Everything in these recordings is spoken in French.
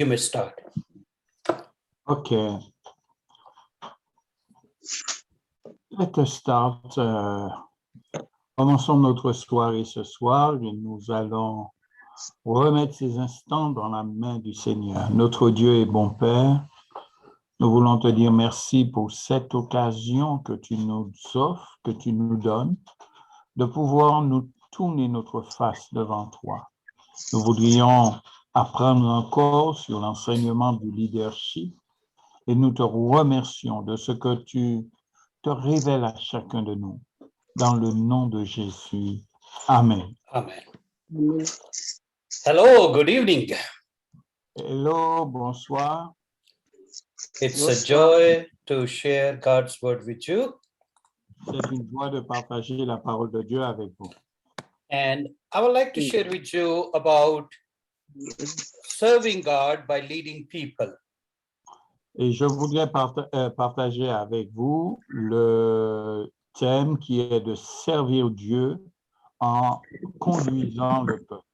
You may start. OK. Let's start. Commençons notre soirée ce soir et nous allons remettre ces instants dans la main du Seigneur. Notre Dieu et bon Père, nous voulons te dire merci pour cette occasion que tu nous offres, que tu nous donnes, de pouvoir nous tourner notre face devant toi. Nous voudrions apprendre encore sur l'enseignement du leadership et nous te remercions de ce que tu te révèles à chacun de nous. Dans le nom de Jésus. Amen. Amen. Hello, good evening. Hello, bonsoir. It's a joy to share God's word with you. C'est une joie de partager la parole de Dieu avec vous. And I would like to share with you about serving God by leading people. Et je voudrais partager avec vous le thème qui est de servir Dieu en conduisant le peuple.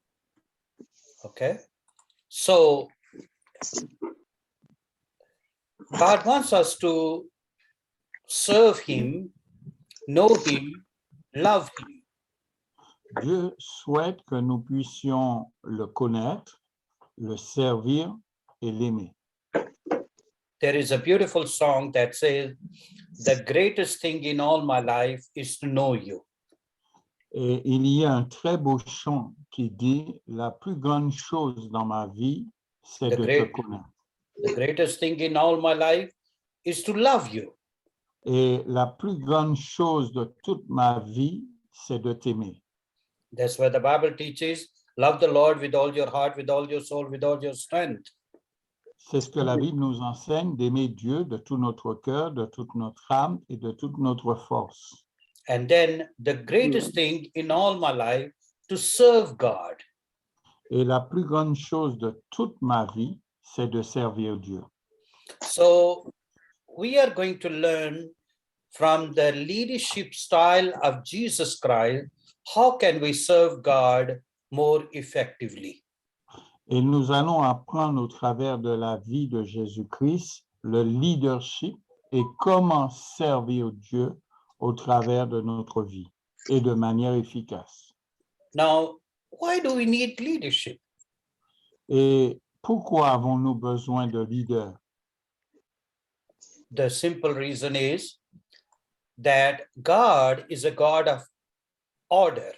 Okay. So God wants us to serve him, know him, love him. Dieu souhaite que nous puissions le connaître, le servir et l'aimer. There is a beautiful song that says, the greatest thing in all my life is to know you. Et il y a un très beau chant qui dit « La plus grande chose dans ma vie, c'est de te connaître. The greatest thing in all my life is to love you. » Et la plus grande chose de toute ma vie, c'est de t'aimer. That's why the Bible teaches, love the Lord with all your heart, with all your soul, with all your strength. C'est ce que la Bible nous enseigne, d'aimer Dieu de tout notre cœur, de toute notre âme et de toute notre force. And then the greatest thing in all my life, to serve God. Et la plus grande chose de toute ma vie, c'est de servir Dieu. So we are going to learn from the leadership style of Jesus Christ, how can we serve God more effectively? Et nous allons apprendre au travers de la vie de Jésus-Christ le leadership et comment servir Dieu au travers de notre vie et de manière efficace. Now, why do we need leadership? Et pourquoi avons-nous besoin de leaders? The simple reason is that God is a God of order.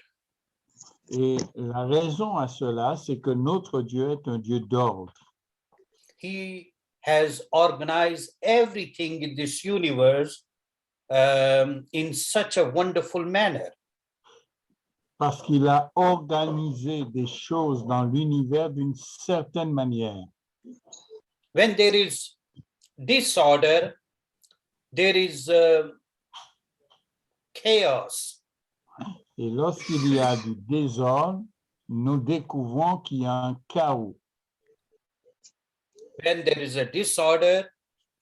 Et la raison à cela, c'est que notre Dieu est un Dieu d'ordre. He has organized everything in this universe in such a wonderful manner. Parce qu'il a organisé des choses dans l'univers d'une certaine manière. When there is disorder, there is chaos. Et lorsqu'il y a du désordre, nous découvrons qu'il y a un chaos. When there is a disorder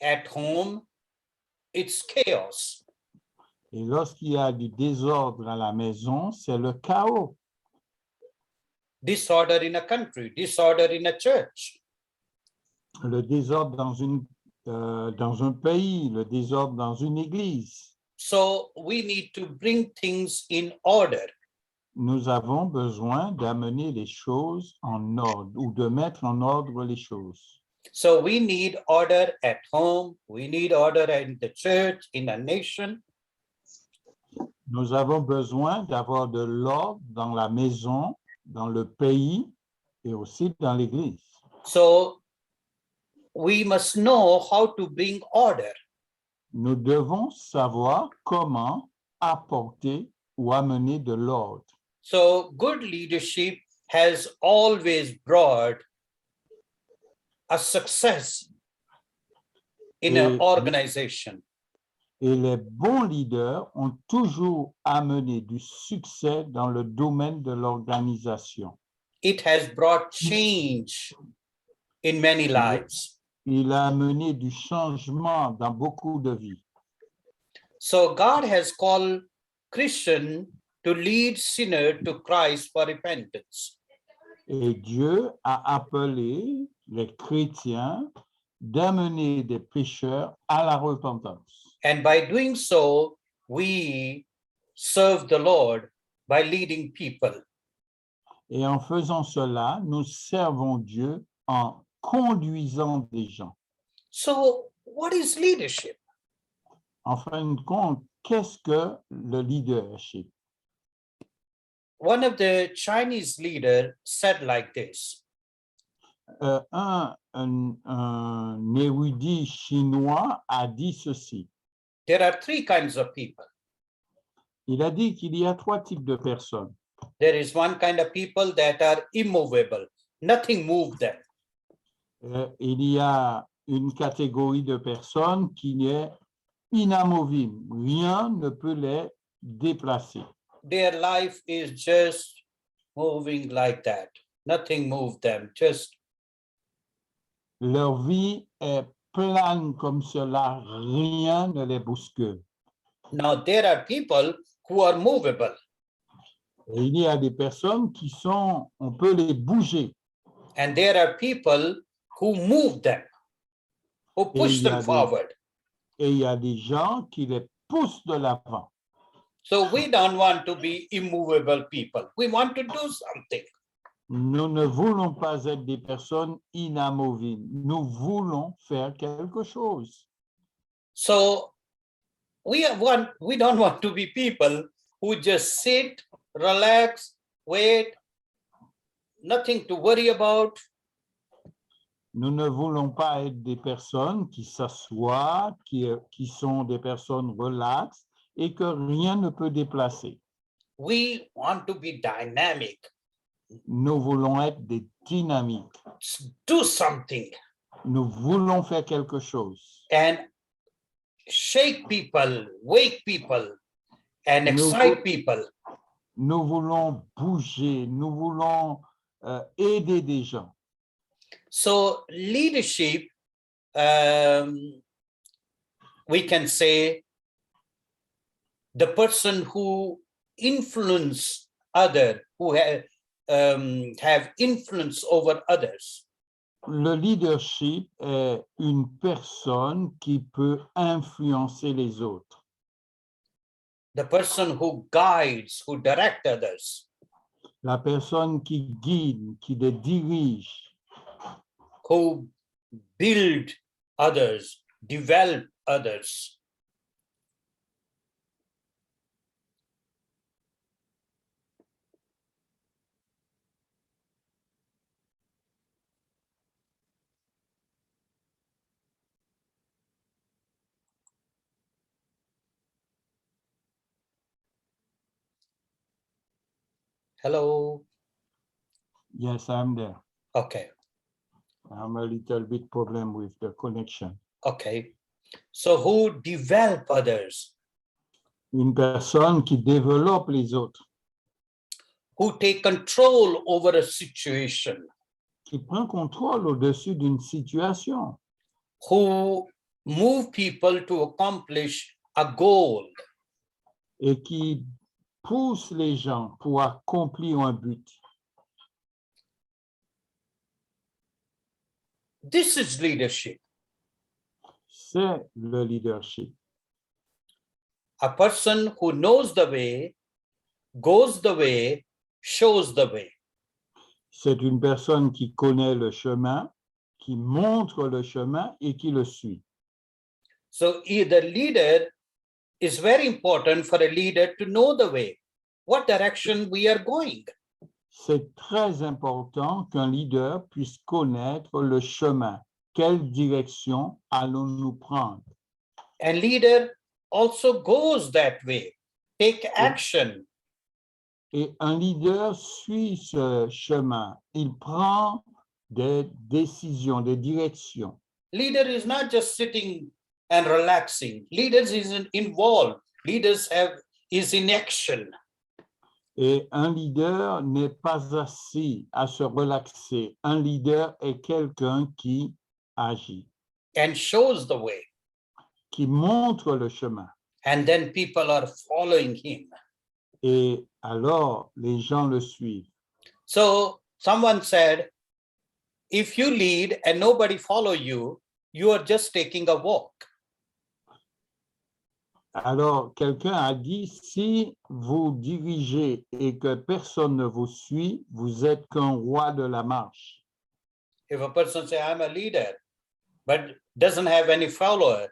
at home, it's chaos. Et lorsqu'il y a du désordre à la maison, c'est le chaos. Disorder in a country, disorder in a church. Le désordre dans un pays, le désordre dans une église. So we need to bring things in order. Nous avons besoin d'amener les choses en ordre ou de mettre en ordre les choses. So we need order at home, we need order in the church, in a nation. Nous avons besoin d'avoir de l'ordre dans la maison, dans le pays et aussi dans l'église. So we must know how to bring order. Nous devons savoir comment apporter ou amener de l'ordre. So good leadership has always brought a success in an organization. Et les bons leaders ont toujours amené du succès dans le domaine de l'organisation. It has brought change in many lives. Il a amené du changement dans beaucoup de vies. So God has called Christian to lead sinner to Christ for repentance. Et Dieu a appelé les chrétiens d'amener des pécheurs à la repentance. And by doing so, we serve the Lord by leading people. Et en faisant cela, nous servons Dieu en conduisant des gens. So, what is leadership? En fin de compte, qu'est-ce que le leadership? One of the Chinese leaders said like this. Un érudit chinois a dit ceci. There are three kinds of people. Il a dit qu'il y a trois types de personnes. There is one kind of people that are immovable. Nothing moves them. Il y a une catégorie de personnes qui est inamovible. Rien ne peut les déplacer. Their life is just moving like that. Nothing moves them. Just Leur vie est plane comme cela. Rien ne les bouscule. now there are people who are movable. Et il y a des personnes qui sont, on peut les bouger. And there are people who move them, who push them forward. Et il y a des gens qui les poussent de l'avant. So we don't want to be immovable people. We want to do something. Nous ne voulons pas être des personnes inamovibles. Nous voulons faire quelque chose. So we don't want to be people who just sit, relax, wait, nothing to worry about. Nous ne voulons pas être des personnes qui s'assoient, qui sont des personnes relaxes et que rien ne peut déplacer. We want to be dynamic, Nous voulons être des dynamiques. do something, Nous voulons faire quelque chose. and shake people, wake people, and excite people. Nous voulons bouger, nous voulons aider des gens. So leadership, we can say, the person who influence other, who have influence over others. Le leadership est une personne qui peut influencer les autres. The person who guides, who directs others, La personne qui guide, qui les dirige, who build others, develop others. Hello. Yes, I'm there. Okay. I'm a little bit problem with the connection. Okay. So who develop others? Une personne qui développe les autres, Who take control over a situation? qui prend contrôle au-dessus d'une situation, Who move people to accomplish a goal? et qui pousse les gens pour accomplir un but. This is leadership. C'est le leadership. A person who knows the way, goes the way, shows the way. C'est une personne qui connaît le chemin, qui montre le chemin et qui le suit. So the leader is very important for a leader to know the way, what direction we are going. C'est très important qu'un leader puisse connaître le chemin. Quelle direction allons-nous prendre? And leader also goes that way, take action. Et un leader suit ce chemin. Il prend des décisions, des directions. Leader is not just sitting and relaxing. Leaders is involved. Leaders is in action. Et un leader n'est pas assis à se relaxer. Un leader est quelqu'un qui agit, And shows the way. qui montre le chemin. And then people are following him. Et alors, les gens le suivent. So Someone said, if you lead and nobody follow you, you are just taking a walk. Alors, quelqu'un a dit, si vous dirigez et que personne ne vous suit, vous êtes qu'un roi de la marche. If a person say, I'm a leader, but doesn't have any follower,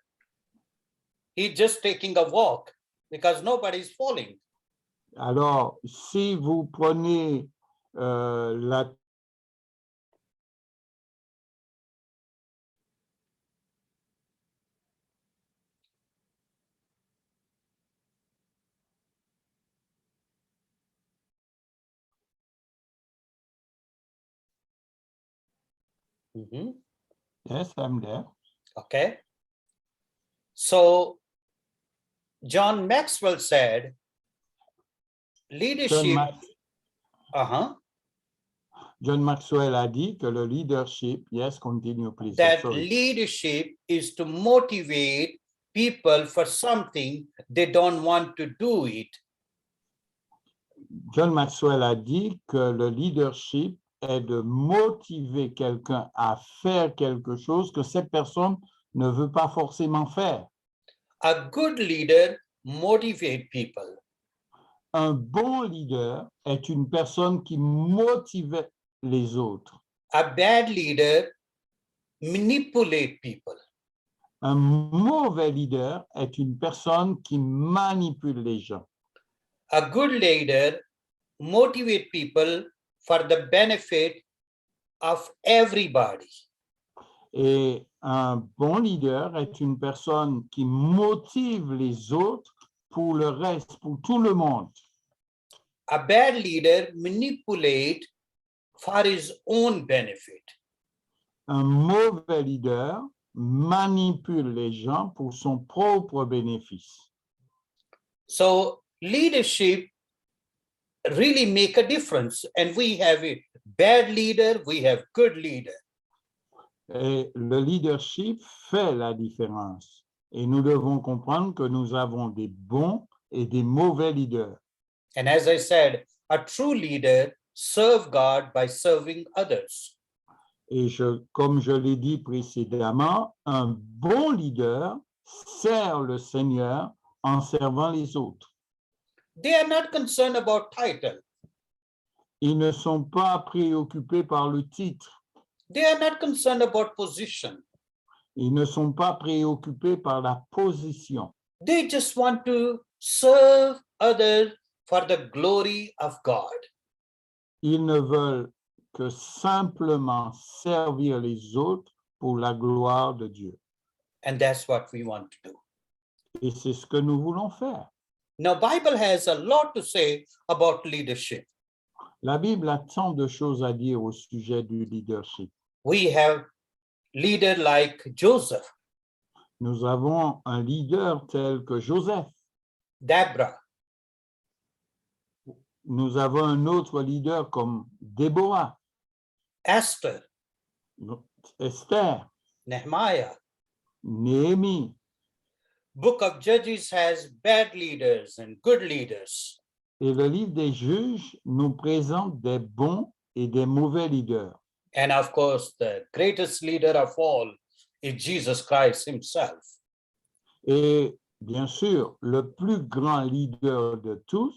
he's just taking a walk because nobody is following. Alors, si vous prenez la Mhm. Yes, I'm there. Okay. So John Maxwell said, leadership. John Maxwell a dit que le leadership, yes, continue, please. That Sorry. leadership is to motivate people for something they don't want to do it. John Maxwell a dit que le leadership est de motiver quelqu'un à faire quelque chose que cette personne ne veut pas forcément faire. A good leader motivates people. Un bon leader est une personne qui motive les autres. A bad leader manipulates people. Un mauvais leader est une personne qui manipule les gens. A good leader motivates people for the benefit of everybody. Et un bon leader est une personne qui motive les autres pour le reste, pour tout le monde. A bad leader manipulates for his own benefit. Un mauvais leader manipule les gens pour son propre bénéfice. So leadership really make a difference. And we have a bad leader, we have good leader. Et le leadership fait la différence. Et nous devons comprendre que nous avons des bons et des mauvais leaders. And as I said, a true leader serves God by serving others. Et comme je l'ai dit précédemment, un bon leader sert le Seigneur en servant les autres. They are not concerned about title. Ils ne sont pas préoccupés par le titre. They are not concerned about position. Ils ne sont pas préoccupés par la position. They just want to serve others for the glory of God. Ils ne veulent que simplement servir les autres pour la gloire de Dieu. And that's what we want to do. Et c'est ce que nous voulons faire. Now, Bible has a lot to say about leadership. La Bible a tant de choses à dire au sujet du leadership. We have leader like Joseph, Nous avons un leader tel que Joseph. Deborah, Nous avons un autre leader comme Déborah, Esther, Esther, Nehemiah. Néhémie. Book of Judges has bad leaders and good leaders. Et le livre des juges nous présente des bons et des mauvais leaders. And of course, the greatest leader of all is Jesus Christ himself. Et bien sûr, le plus grand leader de tous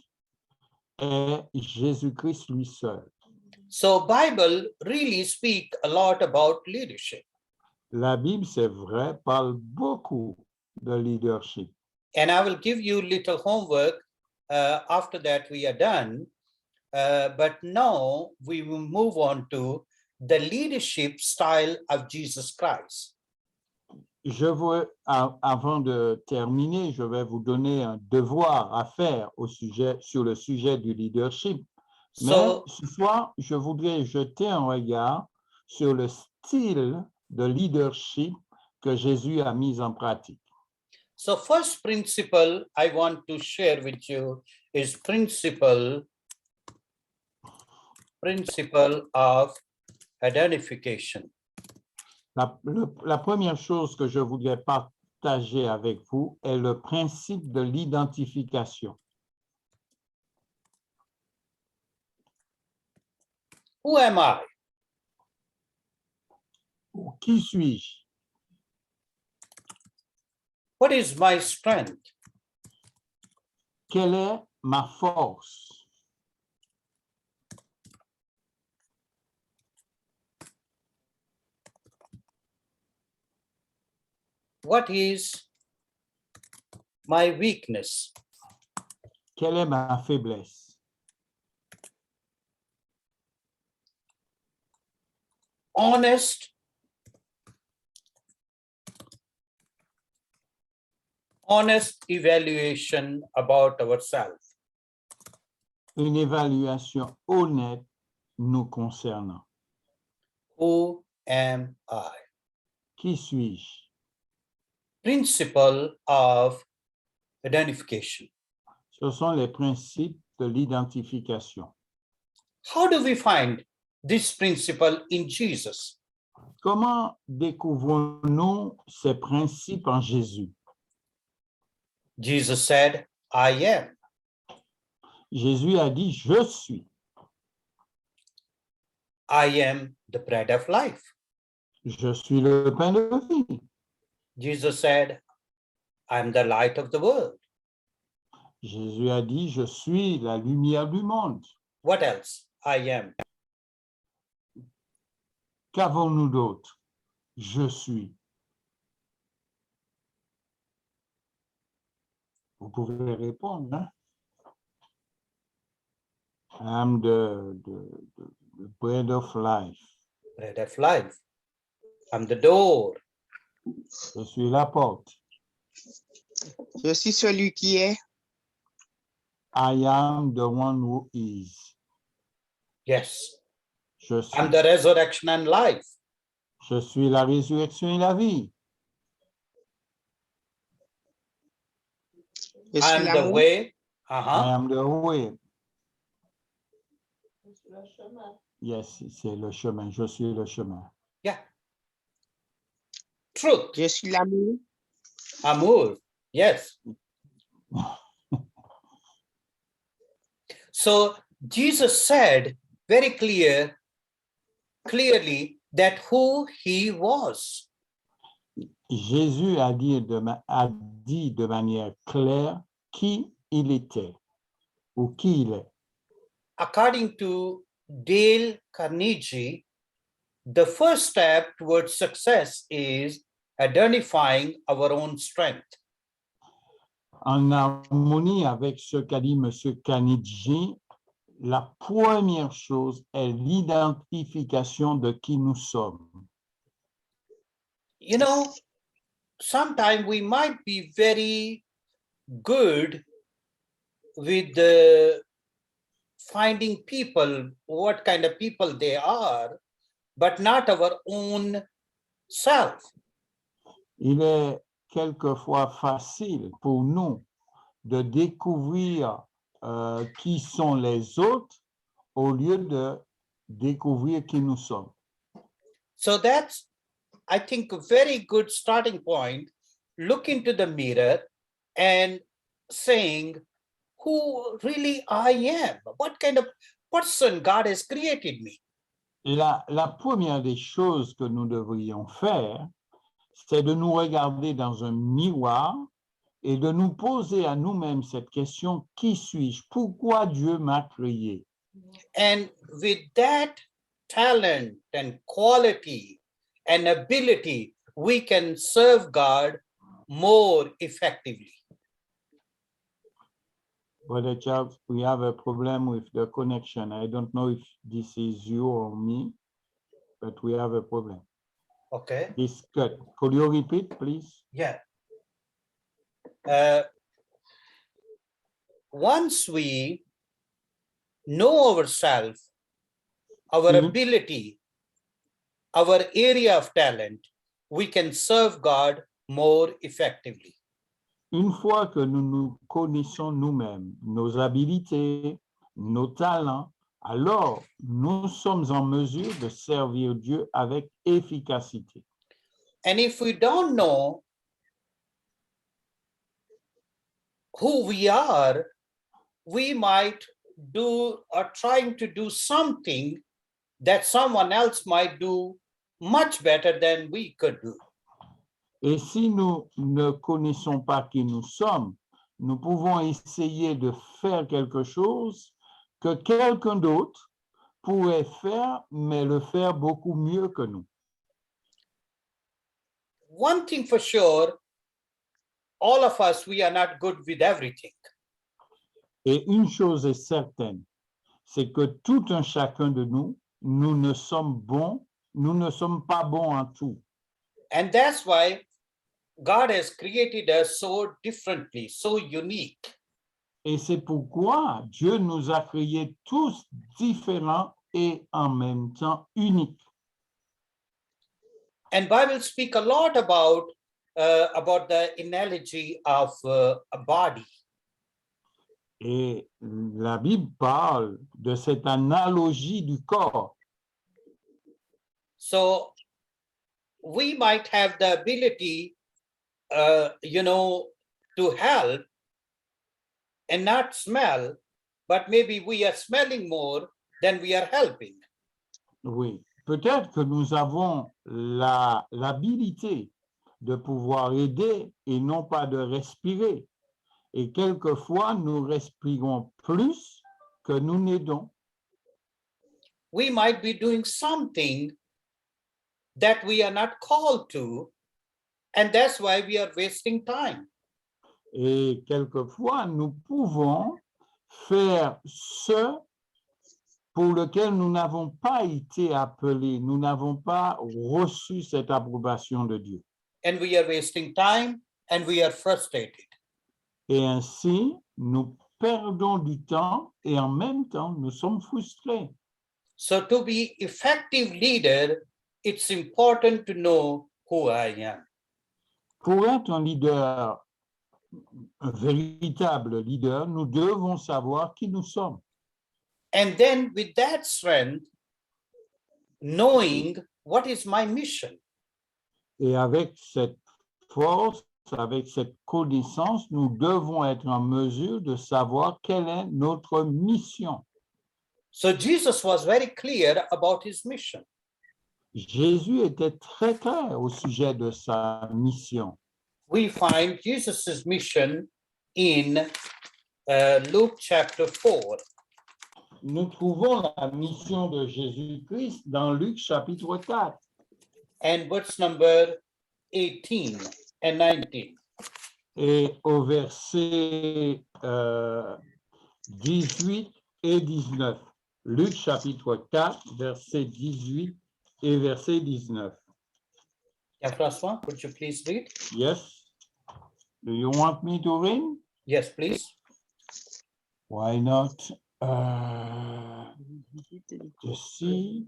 est Jésus-Christ lui seul. So Bible really speak a lot about leadership. La Bible, c'est vrai, parle beaucoup de leadership. And I will give you little homework after that we are done. But now we will move on to the leadership style of Jesus Christ. Avant de terminer, je vais vous donner un devoir à faire sur le sujet du leadership. Mais ce soir, je voudrais jeter un regard sur le style de leadership que Jésus a mis en pratique. So first principle I want to share with you is principle of identification. La première chose que je voudrais partager avec vous est le principe de l'identification. Who am I? Qui suis-je? What is my strength? Quelle est ma force? What is my weakness? Quelle est ma faiblesse? Honest evaluation about ourselves. Une évaluation honnête nous concernant. Who am I? Qui suis-je? Principle of identification. Ce sont les principes de l'identification. How do we find this principle in Jesus? Comment découvrons-nous ces principes en Jésus? Jesus said, I am. Jésus a dit, je suis. I am the bread of life. Je suis le pain de vie. Jesus said, I am the light of the world. Jésus a dit, je suis la lumière du monde. What else? I am. Qu'avons-nous d'autre? Je suis. Vous pouvez répondre. Hein? I'm the bread of life. Bread of life. I'm the door. Je suis la porte. Je suis celui qui est. I am the one who is. Yes. Je suis. I'm the resurrection and life. Je suis la résurrection et la vie. Je I suis am the l'amour. way. I am the way. Yes, c'est le chemin. Je suis le chemin. Yeah. Truth. Je suis l'amour. Amour. Yes. So Jesus said very clearly that who he was. Jésus a dit de manière claire qui il était ou qui il est. According to Dale Carnegie, the first step towards success is identifying our own strength. En harmonie avec ce qu'a dit M. Carnegie, la première chose est l'identification de qui nous sommes. You know, sometimes we might be very good with finding people, what kind of people they are, but not our own self. Il est quelquefois facile pour nous de découvrir qui sont les autres au lieu de découvrir qui nous sommes. So that's, I think, a very good starting point. Look into the mirror and saying who really I am, what kind of person God has created me. La première des choses que nous devrions faire, c'est de nous regarder dans un miroir et de nous poser à nous-mêmes cette question, qui suis-je? Pourquoi Dieu m'a créé? And with that talent and quality and ability, we can serve God more effectively. Brother Charles, we have a problem with the connection. I don't know if this is you or me, but we have a problem. Okay. It's good. Could you repeat, please? Yeah. Once we know ourselves, our ability, our area of talent, we can serve God more effectively. Une fois que nous nous connaissons nous-mêmes, nos habilités, nos talents, alors nous sommes en mesure de servir Dieu avec efficacité. And if we don't know who we are, we might do or trying to do something that someone else might do much better than we could do. Et si nous ne connaissons pas qui nous sommes, nous pouvons essayer de faire quelque chose que quelqu'un d'autre pourrait faire, mais le faire beaucoup mieux que nous. One thing for sure, all of us, we are not good with everything. Et une chose est certaine, c'est que tout un chacun de nous, nous ne sommes pas bons en tout. And that's why God has created us so differently, so unique. Et c'est pourquoi Dieu nous a créés tous différents et en même temps uniques. And Bible speak a lot about the analogy of a body. Et la Bible parle de cette analogie du corps. So we might have the ability, to help and not smell, but maybe we are smelling more than we are helping. Oui, peut-être que nous avons l'habilité de pouvoir aider et non pas de respirer. Et quelquefois, nous respirons plus que nous n'aidons. We might be doing something that we are not called to, and that's why we are wasting time. Et quelquefois, nous pouvons faire ce pour lequel nous n'avons pas été appelés, nous n'avons pas reçu cette approbation de Dieu. And we are wasting time and we are frustrated. Et ainsi, nous perdons du temps et en même temps, nous sommes frustrés. So to be effective leader, it's important to know who I am. Pour être un véritable leader, nous devons savoir qui nous sommes. And then with that strength, knowing what is my mission. Et avec cette force, avec cette connaissance, nous devons être en mesure de savoir quelle est notre mission. So Jesus was very clear about his mission. Jésus était très clair au sujet de sa mission. We find Jesus's mission in Luke chapter 4. Nous trouvons la mission de Jésus-Christ dans Luc chapitre 4 and verse number 18 and 19. et au verset 18 et 19. Luc chapitre 4, verset 18 et verset 19. Yeah, François, would you please read? Yes. Do you want me to read? Yes, please. Why not? Ceci.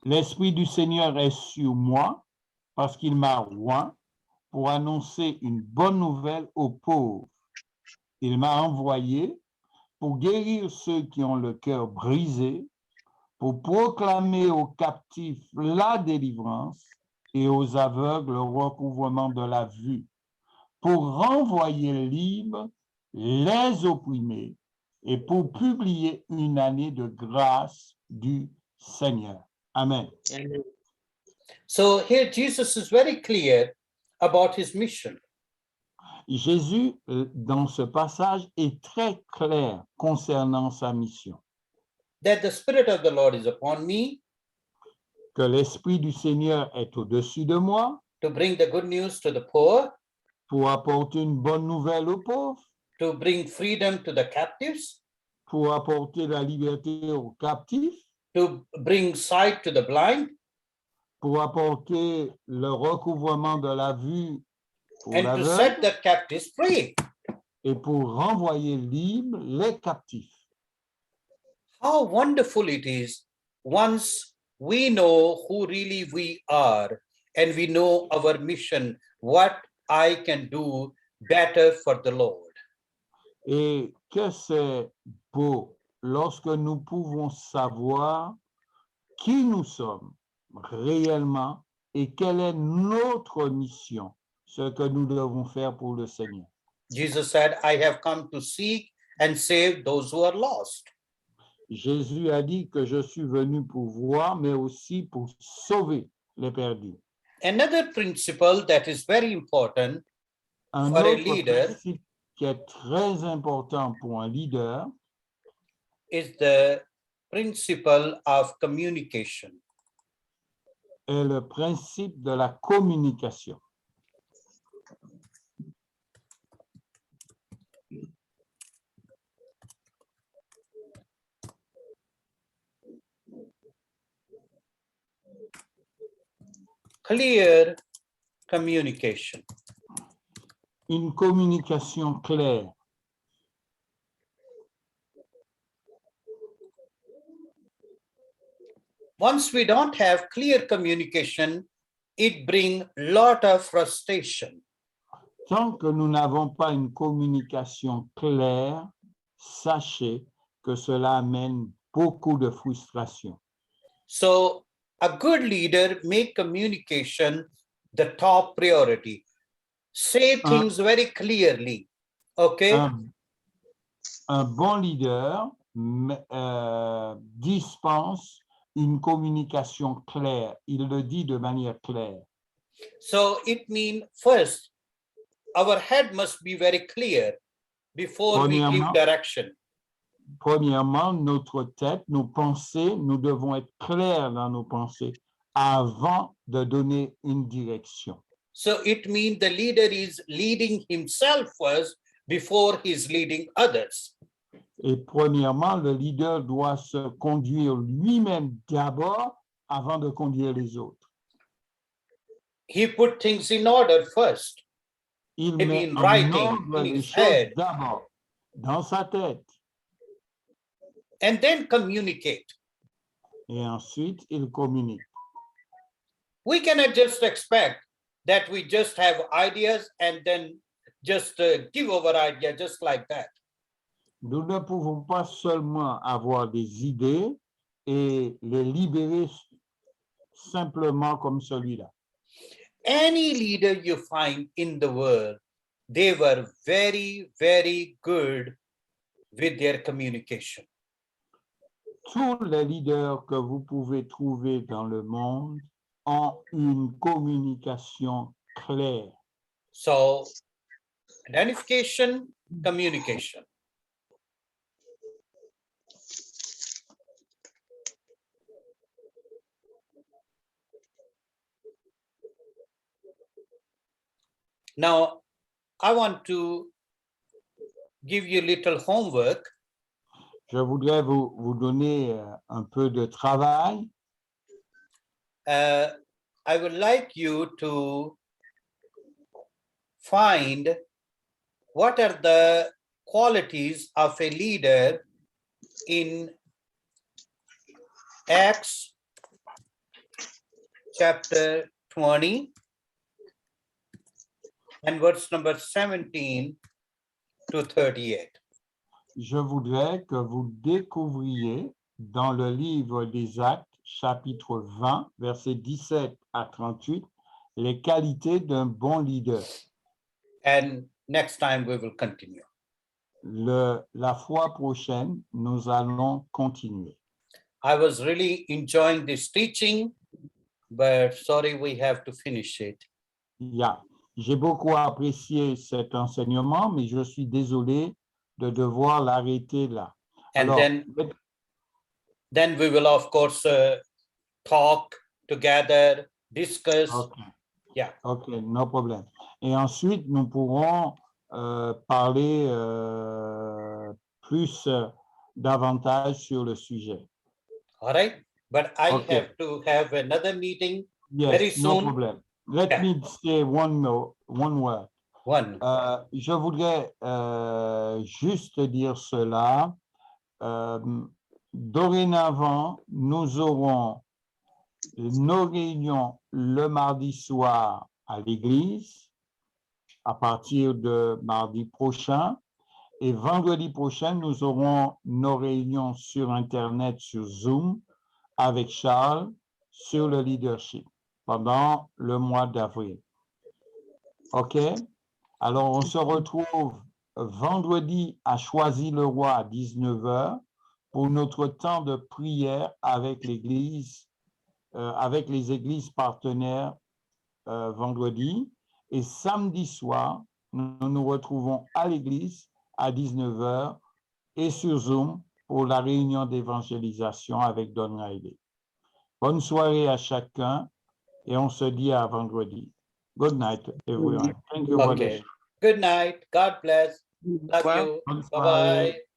L'Esprit du Seigneur est sur moi parce qu'il m'a oint pour annoncer une bonne nouvelle aux pauvres. Il m'a envoyé pour guérir ceux qui ont le cœur brisé, pour proclamer aux captifs la délivrance et aux aveugles le recouvrement de la vue, pour renvoyer libres les opprimés et pour publier une année de grâce du Seigneur. Amen. So here Jesus is very clear about his mission. Jésus, dans ce passage, est très clair concernant sa mission. That the Spirit of the Lord is upon me Que l'Esprit du Seigneur est au-dessus de moi to bring the good news to the poor, pour apporter une bonne nouvelle aux pauvres, to bring freedom to the captives, pour apporter la liberté aux captifs, to bring sight to the blind, pour apporter le recouvrement de la vue aux and to aveugles set the captives free. et pour renvoyer libres les captifs. How wonderful it is once we know who really we are and we know our mission, what I can do better for the Lord. Et que c'est beau lorsque nous pouvons savoir qui nous sommes réellement et quelle est notre mission, ce que nous devons faire pour le Seigneur. Jesus said, I have come to seek and save those who are lost. Jésus a dit que je suis venu pour voir, mais aussi pour sauver les perdus. Another principle that is very important Un for a autre leader principe qui est très important pour un leader, is the principle of communication. est le principe de la communication. Clear communication. Une communication claire. Once we don't have clear communication, it brings a lot of frustration. Tant que nous n'avons pas une communication claire, sachez que cela amène beaucoup de frustration. So a good leader make communication the top priority. Say things very clearly. Okay. Un bon leader dispense une communication claire. Il le dit de manière claire. So it means first, our head must be very clear before we give direction. Premièrement, notre tête, nos pensées, nous devons être clairs dans nos pensées avant de donner une direction. So it means the leader is leading himself first before he's leading others. Et premièrement, le leader doit se conduire lui-même d'abord avant de conduire les autres. He put things in order first. Il Maybe met in en writing, ordre in les his choses head. d'abord dans sa tête. And then communicate. Et ensuite, il communique. We cannot just expect that we just have ideas and then just give our idea just like that. Nous ne pouvons pas seulement avoir des idées et les libérer simplement comme celui-là. Any leader you find in the world, they were very, very good with their communication. Tous les leaders que vous pouvez trouver dans le monde ont une communication claire. So, identification, communication. Now, I want to give you a little homework. Je voudrais vous donner un peu de travail. I would like you to find what are the qualities of a leader in Acts chapter 20 and verse number 17 to 38. Je voudrais que vous découvriez dans le livre des Actes, chapitre 20, versets 17 à 38, les qualités d'un bon leader. And next time we will continue. La fois prochaine, nous allons continuer. I was really enjoying this teaching, but sorry, we have to finish it. Yeah. J'ai beaucoup apprécié cet enseignement, mais je suis désolé de devoir l'arrêter là. And Alors, then we will, of course, talk together, discuss. Okay. Yeah. OK, no problem. Et ensuite, nous pourrons parler davantage sur le sujet. All right. But I Okay. have to have another meeting Yes, very soon. no problem. Let me say one word. Je voudrais juste dire cela. Dorénavant, nous aurons nos réunions le mardi soir à l'église, à partir de mardi prochain. Et vendredi prochain, nous aurons nos réunions sur Internet, sur Zoom, avec Charles, sur le leadership, pendant le mois d'avril. OK? Alors, on se retrouve vendredi à Choisy-le-Roi à 19h pour notre temps de prière avec l'Église, avec les églises partenaires vendredi. Et samedi soir, nous nous retrouvons à l'Église à 19h et sur Zoom pour la réunion d'évangélisation avec Don Riley. Bonne soirée à chacun et on se dit à vendredi. Good night, everyone. Thank you, Okay. Good night. God bless. Love Bye. you. Bonne Bye-bye.